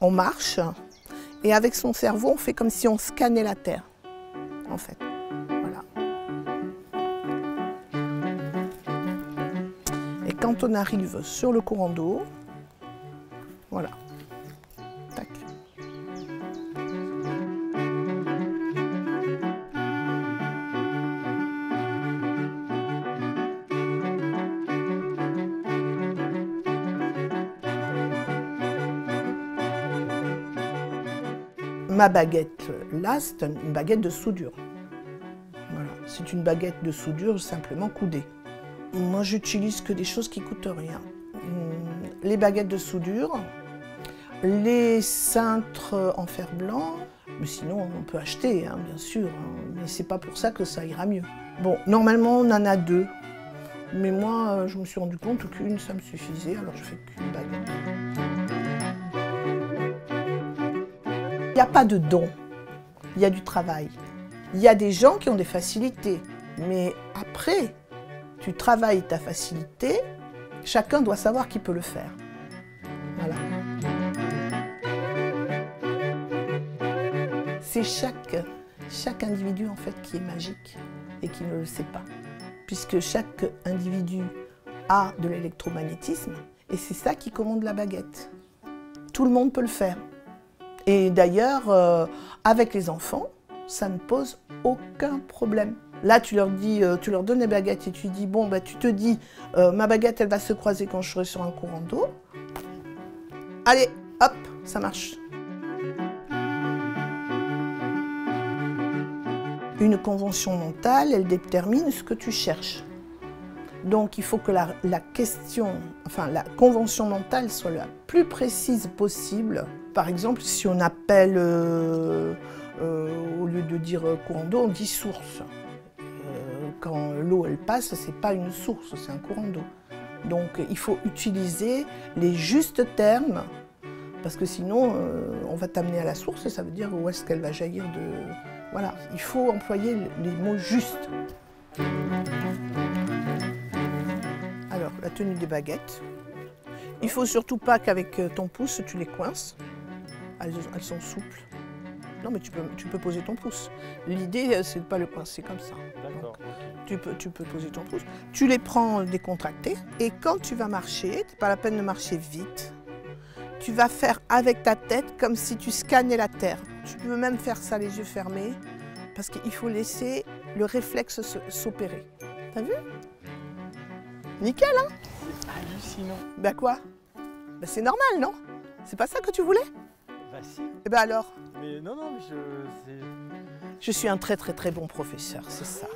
On marche et avec son cerveau, on fait comme si on scannait la Terre, en fait. Voilà. Et quand on arrive sur le courant d'eau, voilà. Tac. Ma baguette, là, c'est une baguette de soudure. Voilà. C'est une baguette de soudure simplement coudée. Moi, j'utilise que des choses qui coûtent rien. Les baguettes de soudure, les cintres en fer blanc, mais sinon on peut acheter, hein, bien sûr, hein, mais c'est pas pour ça que ça ira mieux. Bon, normalement on en a deux, mais moi je me suis rendu compte qu'une ça me suffisait, alors je fais qu'une baguette. Il n'y a pas de don, il y a du travail. Il y a des gens qui ont des facilités, mais après, tu travailles ta facilité, chacun doit savoir qu'il peut le faire. Voilà. C'est chaque individu en fait qui est magique et qui ne le sait pas. Puisque chaque individu a de l'électromagnétisme et c'est ça qui commande la baguette. Tout le monde peut le faire. Et d'ailleurs, avec les enfants, ça ne pose aucun problème. Là, tu leur donnes les baguettes et tu dis, bon, bah, tu te dis, ma baguette, elle va se croiser quand je serai sur un courant d'eau. Allez, hop, ça marche. Une convention mentale, elle détermine ce que tu cherches. Donc, il faut que la convention mentale soit la plus précise possible. Par exemple, si on appelle, au lieu de dire courant d'eau, on dit source. Quand l'eau, elle passe, c'est pas une source, c'est un courant d'eau. Donc, il faut utiliser les justes termes, parce que sinon, on va t'amener à la source, ça veut dire où est-ce qu'elle va jaillir de... Voilà, il faut employer les mots justes. Alors, la tenue des baguettes. Il ne faut surtout pas qu'avec ton pouce, tu les coinces. Elles sont souples. Non, mais tu peux poser ton pouce. L'idée, c'est de ne pas le coincer comme ça. D'accord. Tu peux poser ton pouce. Tu les prends décontractés. Et quand tu vas marcher, c'est pas la peine de marcher vite. Tu vas faire avec ta tête comme si tu scannais la Terre. Tu peux même faire ça les yeux fermés, parce qu'il faut laisser le réflexe s'opérer. T'as vu? Nickel, hein? C'est hallucinant. Ben quoi? Ben c'est normal, non? C'est pas ça que tu voulais? Bah si. Eh ben alors? Mais non, mais Je suis un très très très bon professeur, c'est ça.